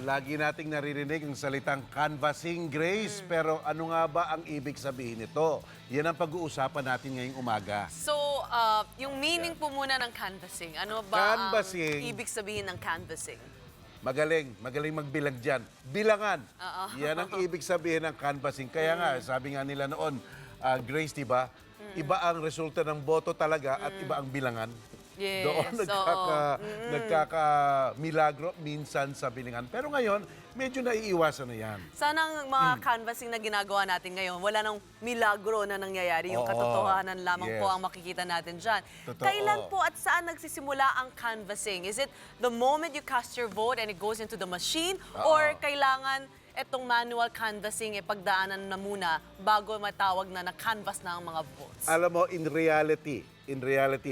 Lagi nating naririnig ang salitang canvassing, Grace. Pero ano nga ba ang ibig sabihin nito? Yan ang pag-uusapan natin ngayong umaga. So, yung meaning po muna ng canvassing. Ano ba Canvassing. ang ibig sabihin ng canvassing? Magaling magbilang dyan. Bilangan. Oo. Yan ang ibig sabihin ng canvassing. Kaya nga, sabi nga nila noon, Grace, diba? Iba ang resulta ng boto talaga at iba ang bilangan. Yes, Doon nagkaka-milagro minsan sa bilingan. Pero ngayon, medyo naiiwasan na yan. Sana ang mga canvassing na ginagawa natin ngayon, wala nang milagro na nangyayari. Yung Oo. katotohanan lamang Yes. po ang makikita natin dyan. Totoo. Kailan po at saan nagsisimula ang canvassing? Is it the moment you cast your vote and it goes into the machine? Or kailangan etong manual canvassing pagdaanan na muna bago matawag na na-canvass na ang mga votes? Alam mo, in reality,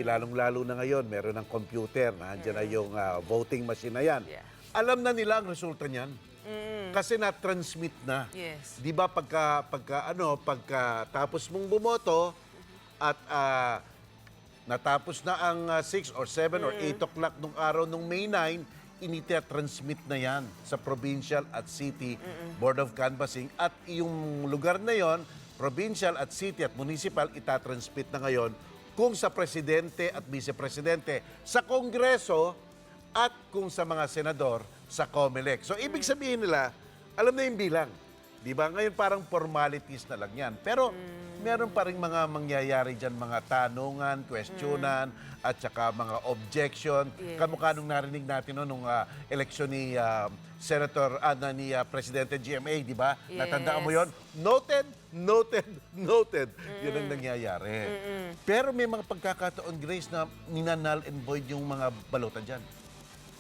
lalong-lalo na ngayon, meron ng computer, nandiyan na yung voting machine na yan. Yeah. Alam na nila ang resulta niyan. Kasi na-transmit na. Yes. Di ba pagka tapos mong bumoto at natapos na ang 6 or 7 or 8 o'clock nung araw nung May 9, transmit na yan sa provincial at city board of canvassing at yung lugar na yon, provincial at city at municipal, itatransmit na ngayon kung sa presidente at vice-presidente, sa kongreso at kung sa mga senador sa COMELEC. So ibig sabihin nila, alam na yung bilang. Di ba? Ngayon parang formalities na lang yan. Pero meron pa rin mga mangyayari dyan, mga tanungan, questionan, at saka mga objection. Yes. Kamukha nung narinig natin nung eleksyon ni Presidente GMA, di ba? Yes. Natandaan mo yon? Noted, noted, noted. Yun ang nangyayari. Pero may mga pagkakataon, Grace, na ninanal and void yung mga balota dyan.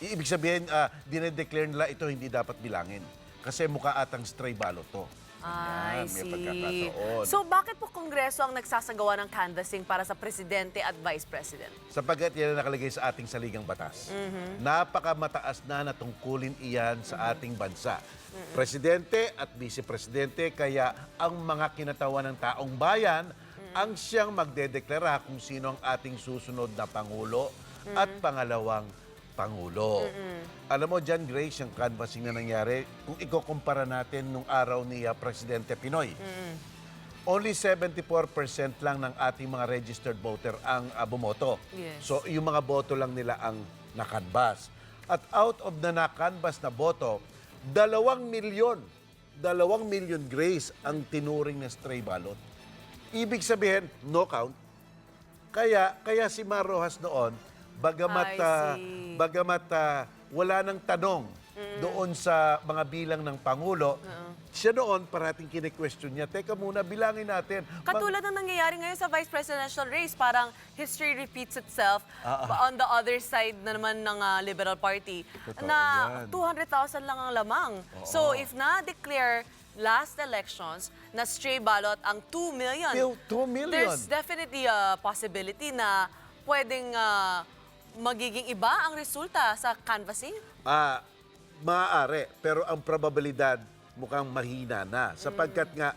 Ibig sabihin, dinedeclare nila ito hindi dapat bilangin. Kasi mukha atang stray ballot to. I Ganyan, may see. pagkakataon. So, bakit po Kongreso ang nagsasagawa ng canvassing para sa Presidente at Vice President? Sapagkat yan ang nakalagay sa ating saligang batas. Napakamataas na tungkulin iyan sa ating bansa. Presidente at Vice-Presidente, kaya ang mga kinatawan ng taong bayan ang siyang magdedeklara kung sino ang ating susunod na Pangulo at pangalawang Pangulo. Alam mo dyan, Grace, yung canvassing na nangyari, kung ikukumpara natin nung araw ni Presidente Pinoy, only 74% lang ng ating mga registered voter ang bumoto. Yes. So, yung mga boto lang nila ang nakanbas. At out of the nakanbas na boto, 2 milyon, Grace, ang tinuring na stray ballot. Ibig sabihin, no count. Kaya si Mar Rojas noon, bagamat wala nang tanong doon sa mga bilang ng Pangulo, siya noon parating kine-question niya, teka muna, bilangin natin. Katulad ng nangyayari ngayon sa Vice Presidential race, parang history repeats itself on the other side na naman ng Liberal Party, Totoo na yan. 200,000 lang ang lamang. So if na-declare last elections na stray ballot ang 2 million, 2 million. there's definitely a possibility na pwedeng magiging iba ang resulta sa canvassing? Maaari, pero ang probabilidad mukhang mahina na. Sapagkat nga,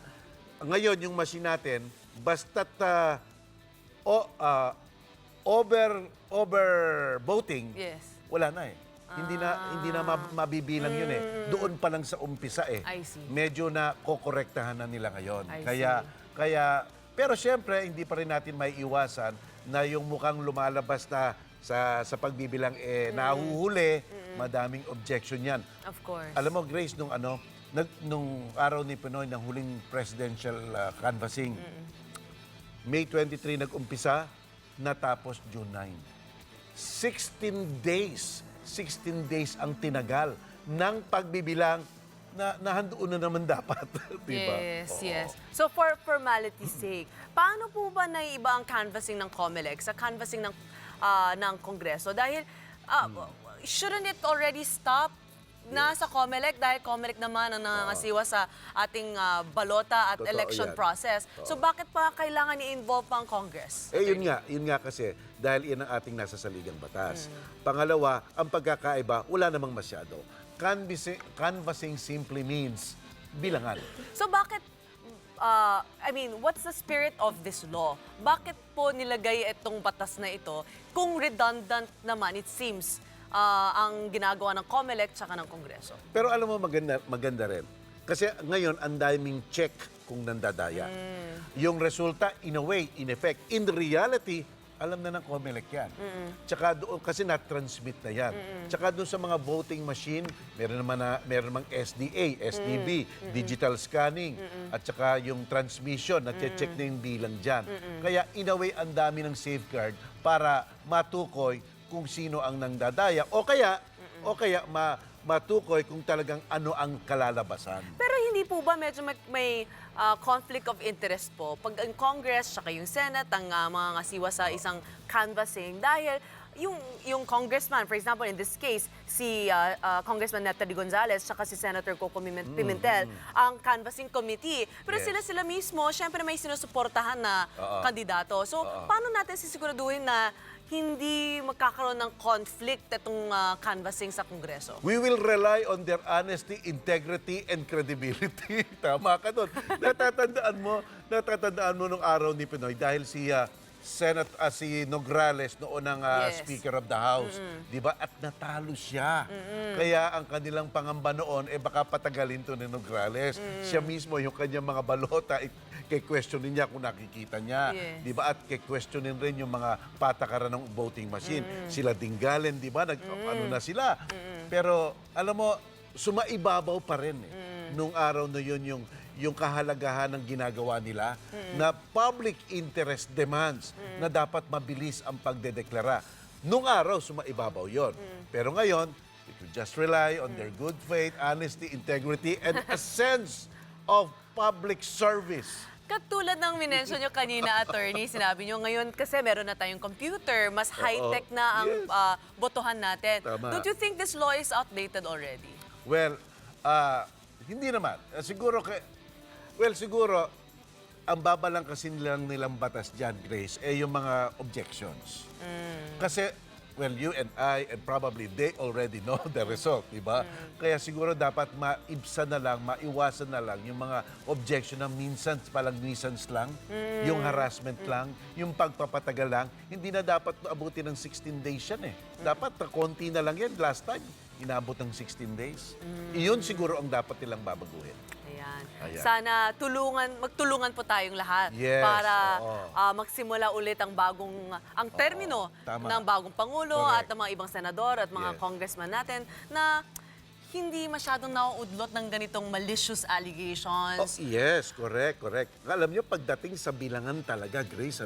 ngayon yung machine natin, basta't over voting, Yes. wala na eh. Hindi na mabibilang yun eh. Doon pa lang sa umpisa eh. I see. Medyo na kokorektahan na nila ngayon. I Pero syempre, hindi pa rin natin may iwasan na yung mukhang lumalabas na sa pagbibilang nahuhuli, madaming objection yan. Of course. Alam mo, Grace, nung araw ni Pinoy ng huling presidential canvassing, May 23 nag-umpisa, natapos June 9. 16 days ang tinagal ng pagbibilang na nahandoon na naman dapat. Diba? Yes, Oo. yes. So for formality's sake, paano po ba naiiba ang canvassing ng COMELEC sa canvassing ng Kongreso? Dahil shouldn't it already stop na sa COMELEC dahil COMELEC naman ang nangangasiwa sa ating balota at Totoo election yan. process. So bakit pa kailangan i-involve pa ang Congress? Yun nga kasi, dahil yan ang ating nasa saligang batas. Pangalawa, ang pagkakaiba, wala namang masyado. Canvassing simply means bilangan. So bakit, what's the spirit of this law? Bakit po nilagay itong batas na ito kung redundant naman, it seems, ang ginagawa ng COMELEC tsaka ng Kongreso. Pero alam mo, maganda rin. Kasi ngayon, ang daming check kung nandadaya. Yung resulta, in a way, in effect, in reality, alam na ng COMELEC yan. Tsaka doon, kasi na-transmit na yan. Tsaka doon sa mga voting machine, meron namang SDA, SDB, digital scanning, at tsaka yung transmission, na-check na yung bilang dyan. Kaya in a way, ang dami ng safeguard para matukoy kung sino ang nangdadaya o kaya matukoy kung talagang ano ang kalalabasan. Pero hindi po ba medyo may conflict of interest po pag ang Congress saka yung Senate ang mga ngasiwa sa isang canvassing dahil yung congressman, for example, in this case, si Congressman Natalie Gonzales saka si Senator Coco Pimentel, ang canvassing committee. Pero Yes. sila mismo, syempre may sinusuportahan na kandidato. So, paano natin sisiguraduhin na hindi magkakaroon ng conflict itong canvassing sa Kongreso? We will rely on their honesty, integrity, and credibility. Tama ka doon. Natatandaan mo nung araw ni Pinoy dahil si si Nograles noon ang Yes. Speaker of the House, 'di ba? At natalo siya. Kaya ang kanilang pangamba noon baka patagalin to ni Nograles. Siya mismo yung kanyang mga balota questionin niya kung nakikita niya, Yes. 'di ba? At questionin rin yung mga patakaran ng voting machine. Sila Dingalen, 'di ba? Ano na sila. Pero alam mo, sumaibabaw pa rin nung araw na yun yung kahalagahan ng ginagawa nila na public interest demands na dapat mabilis ang pagdedeklara. Nung araw, sumaibabaw yon. Pero ngayon, we could just rely on their good faith, honesty, integrity, and a sense of public service. Katulad ng minention nyo kanina, attorney, sinabi nyo ngayon kasi meron na tayong computer, mas high-tech na ang Yes. botohan natin. Tama. Don't you think this law is outdated already? Well, hindi naman. Siguro, ang babalang kasi nilang batas dyan, Grace, yung mga objections. Kasi, you and I, and probably they already know the result, di ba? Kaya siguro dapat maibsan na lang, maiwasan na lang yung mga objection na minsan, palang nuisance lang, yung harassment lang, yung pagpapatagal lang. Hindi na dapat abutin ng 16 days yan Dapat konti na lang yan. Last time, inabot ng 16 days. Iyon siguro ang dapat nilang babaguhin. Ayan. Sana magtulungan po tayong lahat Yes, para oo. magsimula ulit ang termino tama. ng bagong Pangulo Correct. at ng mga ibang senador at mga Yes. congressman natin na hindi masyadong nauudlot ng ganitong malicious allegations. Yes, correct. Alam nyo, pagdating sa bilangan talaga, Grace,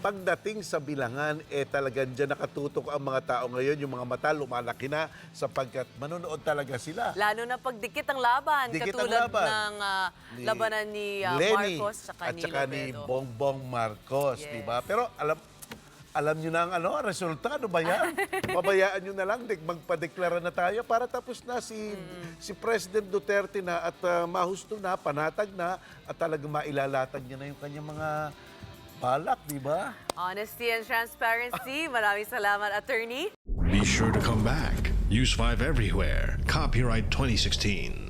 pagdating sa bilangan, talagang dyan nakatutok ang mga tao ngayon, yung mga mata lumalaki na sapagkat manonood talaga sila. Lalo na pag dikit ang laban, Dikit ang katulad laban. ng labanan ni Lenny Marcos at ni saka ni Robredo. Bongbong Marcos, Yes. di ba? Pero alam nyo na ang resulta, ano ba yan? Pabayaan nyo na lang, magpadeklara na tayo para tapos na si President Duterte na at mahusto na, panatag na, at talagang mailalatag niya na yung kanyang mga balak, di ba? Honesty and transparency. Maraming salamat, attorney. Be sure to come back. Use 5 everywhere. Copyright 2016.